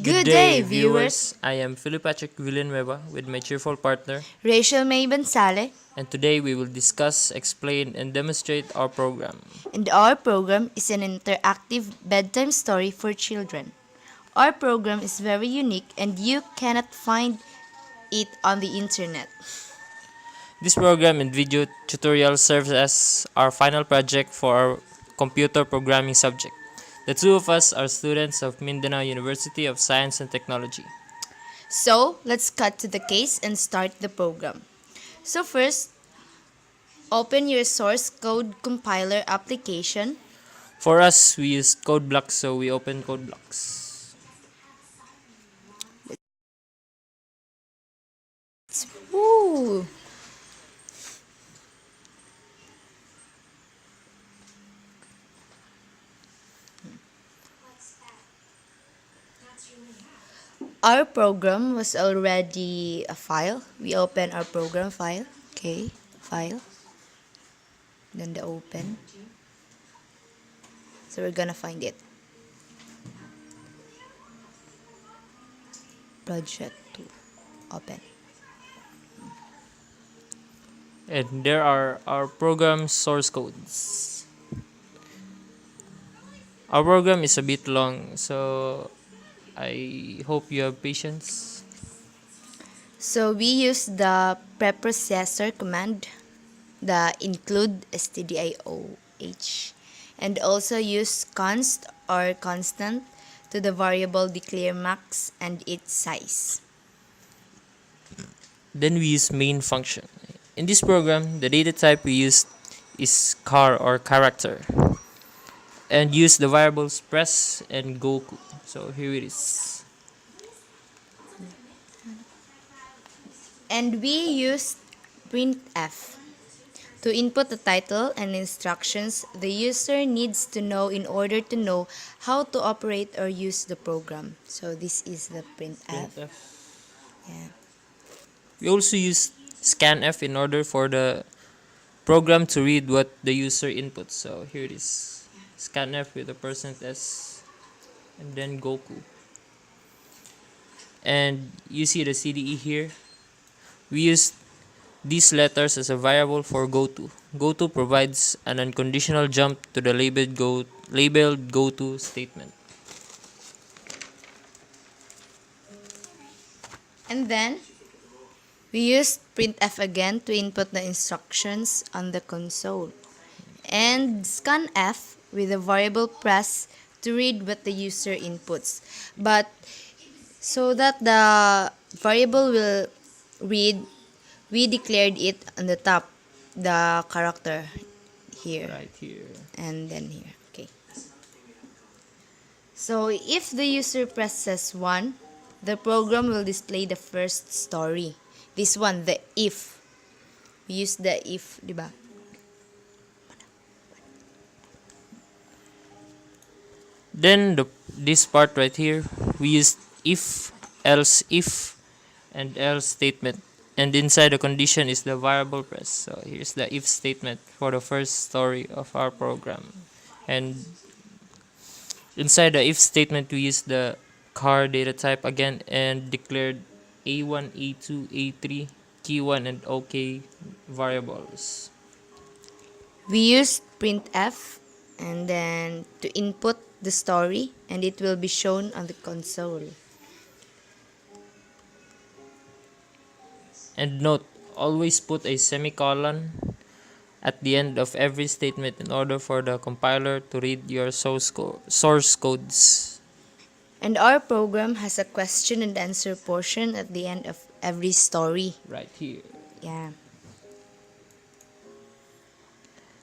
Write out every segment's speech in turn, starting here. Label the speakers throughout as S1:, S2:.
S1: Good day, viewers. I am Phillip Villanueva with my cheerful partner,
S2: Reychel Bansale,
S1: and today we will discuss, explain, and demonstrate our program.
S2: and our program is an interactive bedtime story for children. Our program is very unique and you cannot find it on the internet.
S1: This program and video tutorial serves as our final project for our computer programming subject. The two of us are students of Mindanao University of Science and Technology.
S2: So, let's cut to the case and start the program. So first, open your source code compiler application.
S1: For us, we use code blocks, so we open code blocks.
S2: Woo! Our program was already a file. We open our program file. Okay, file. Then the open. So we're gonna find it. Project 2. Open.
S1: And there are our program source codes. Our program is a bit long, so I hope you have patience.
S2: So we use the preprocessor command, the include stdioh, and also use const or constant to the variable declare max and its size.
S1: Then we use main function. In this program, the data type we use is char or character, and use the variables press and Goku. So here it is.
S2: And we use printf to input the title and instructions the user needs to know in order to know how to operate or use the program. So this is the printf.
S1: Printf.
S2: Yeah.
S1: We also use scanf in order for the program to read what the user inputs. So here it is. Scanf with a %s and then Goku. And you see the CDE here. We use these letters as a variable for goto. Goto provides an unconditional jump to the labeled goto statement.
S2: And then we use printf again to input the instructions on the console. And scanf with a variable press to read what the user inputs. But so that the variable will read, we declared it on the top, the character here.
S1: Right here.
S2: And then here. Okay. So if the user presses 1, the program will display the first story. This one, the if. We use the if, diba?
S1: Then this part right here, we use if, else if, and else statement. And inside the condition is the variable press. So here's the if statement for the first story of our program. And inside the if statement, we use the char data type again and declared A1, A2, A3, Key1, and OK variables.
S2: We use printf and then to input the story and it will be shown on the console.
S1: And note, always put a semicolon at the end of every statement in order for the compiler to read your source codes.
S2: And our program has a question and answer portion at the end of every story.
S1: Right here.
S2: Yeah.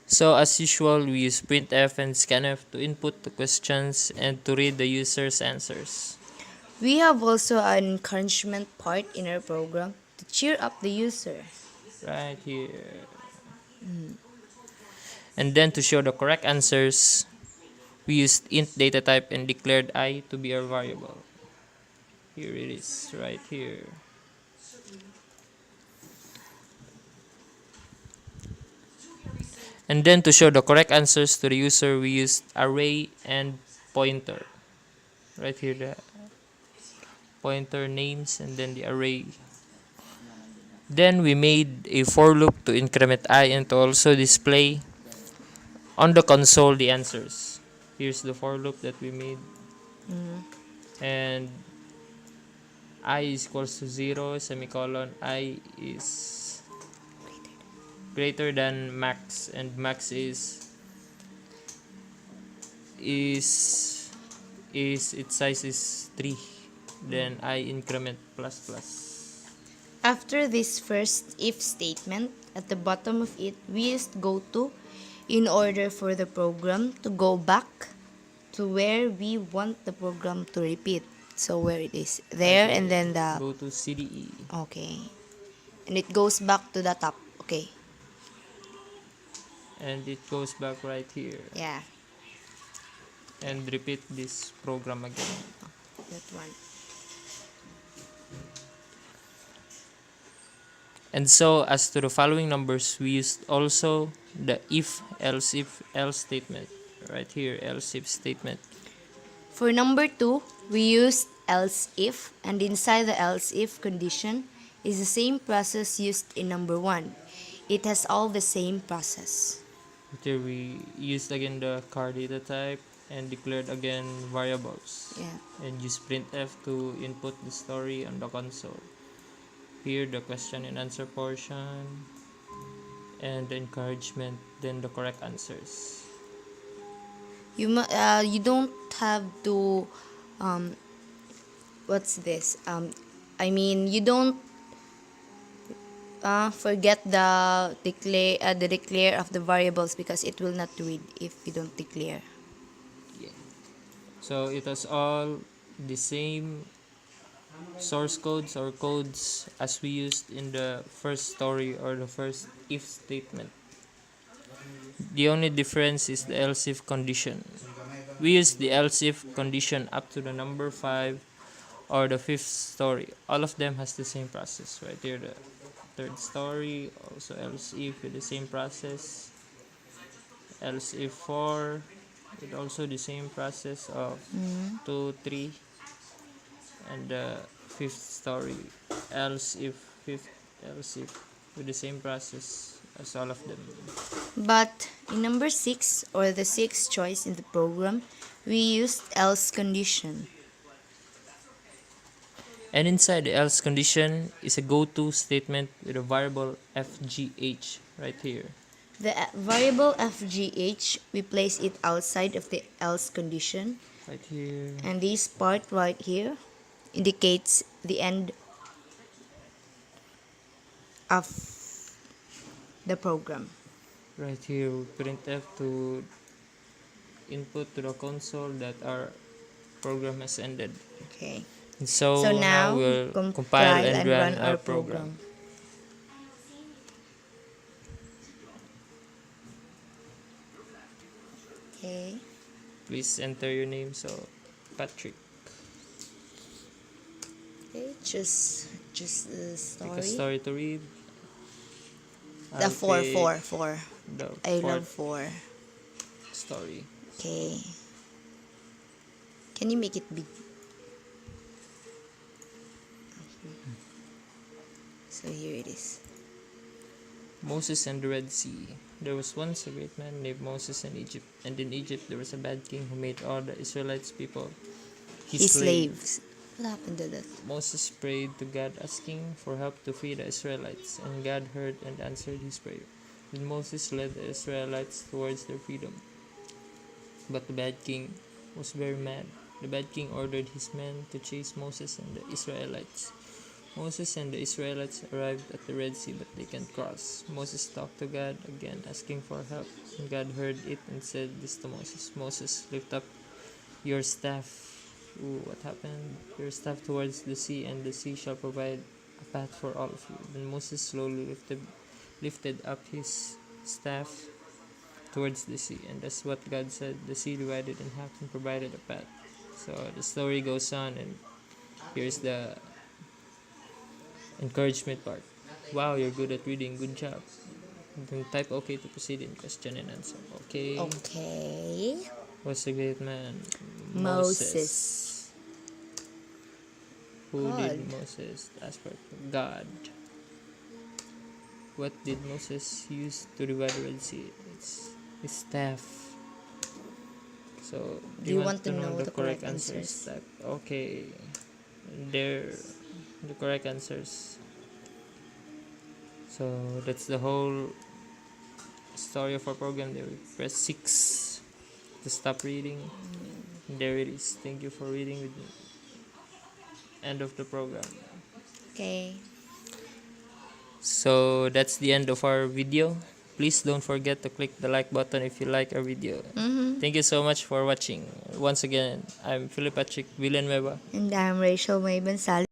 S1: So as usual, we use printf and scanf to input the questions and to read the user's answers.
S2: We have also an encouragement part in our program to cheer up the user.
S1: Right here. And then to show the correct answers, we used int data type and declared I to be our variable. Here it is, right here. And then to show the correct answers to the user, we used array and pointer. Right here. pointer names, and then the array. Then we made a for loop to increment I and to also display on the console the answers. Here's the for loop that we made. And I is equals to 0, semicolon, I is greater than max, and max is its size is 3. Then I increment plus plus.
S2: After this first if statement, at the bottom of it, we used go to in order for the program to go back to where we want the program to repeat. So where it is there,
S1: Okay.
S2: and then the
S1: Go to CDE.
S2: okay, and it goes back to the top. Okay,
S1: And it goes back right here.
S2: yeah,
S1: And repeat this program again.
S2: that one.
S1: And so as to the following numbers, we used also the if else statement. Right here, else if statement.
S2: For number 2, we used else if, and inside the else if condition is the same process used in number 1. It has all the same process.
S1: Here we used again the car data type and declared again variables.
S2: Yeah.
S1: And use printf to input the story on the console. Here the question and answer portion and the encouragement, then the correct answers.
S2: You don't have to what's this? You don't forget the declare of the variables, because it will not read if you don't declare.
S1: Yeah. So it was all the same source codes or codes as we used in the first story or the first if statement. The only difference is the else if condition. We use the else if condition up to the number 5 or the 5th story. All of them has the same process. Right here, the 3rd story, also else if with the same process. Else if 4 with also the same process of 2, 3. And the 5th story, else if 5th, else if with the same process as all of them.
S2: But in number 6, or the 6th choice in the program, we used else condition.
S1: And inside the else condition is a go-to statement with a variable fgh right here.
S2: The variable fgh, we place it outside of the else condition,
S1: Right here.
S2: and this part right here indicates the end of the program.
S1: Right here, we printf to input to the console that our program has ended.
S2: Okay.
S1: And so,
S2: So now
S1: we'll
S2: compile and run our program. Okay.
S1: Please enter your name. So, Patrick.
S2: Okay. Just the
S1: Pick a
S2: story.
S1: story to read.
S2: The
S1: I'll
S2: 4,
S1: pick
S2: 4, 4.
S1: The
S2: I love
S1: fourth
S2: 4.
S1: story.
S2: Okay. Can you make it big? So here it is.
S1: Moses and the Red Sea. There was once a great man named Moses in Egypt, and in Egypt there was a bad king who made all the Israelites people
S2: His slaves. What happened to that?
S1: Moses prayed to God asking for help to free the Israelites, and God heard and answered his prayer. Then Moses led the Israelites towards their freedom. But the bad king was very mad. The bad king ordered his men to chase Moses and the Israelites. Moses and the Israelites arrived at the Red Sea, but they can't cross. Moses talked to God again, asking for help. And God heard it and said this to Moses. Moses, lift up your staff. Ooh, what happened? Your staff towards the sea, and the sea shall provide a path for all of you. Then Moses slowly lifted up his staff towards the sea, and that's what God said. The sea divided in half and provided a path. So the story goes on, and here's the encouragement part. Wow, you're good at reading. Good job. Then type OK to proceed in question and answer. Okay.
S2: Okay.
S1: Was a great man.
S2: Moses.
S1: Who did
S2: God.
S1: Moses ask for? God. What did Moses use to divide the Red Sea? It's his staff. So,
S2: Do you want to know
S1: the
S2: the
S1: correct
S2: correct
S1: answers?
S2: answers?
S1: Okay. There, the correct answers. So, that's the whole story of our program. There, we press 6 to stop reading. There it is. Thank you for reading with me. End of the program.
S2: Okay.
S1: So that's the end of our video. Please don't forget to click the like button if you like our video.
S2: Mm-hmm.
S1: Thank you so much for watching. Once again, I'm Phillip Villanueva.
S2: And I'm Rachel May Bansale.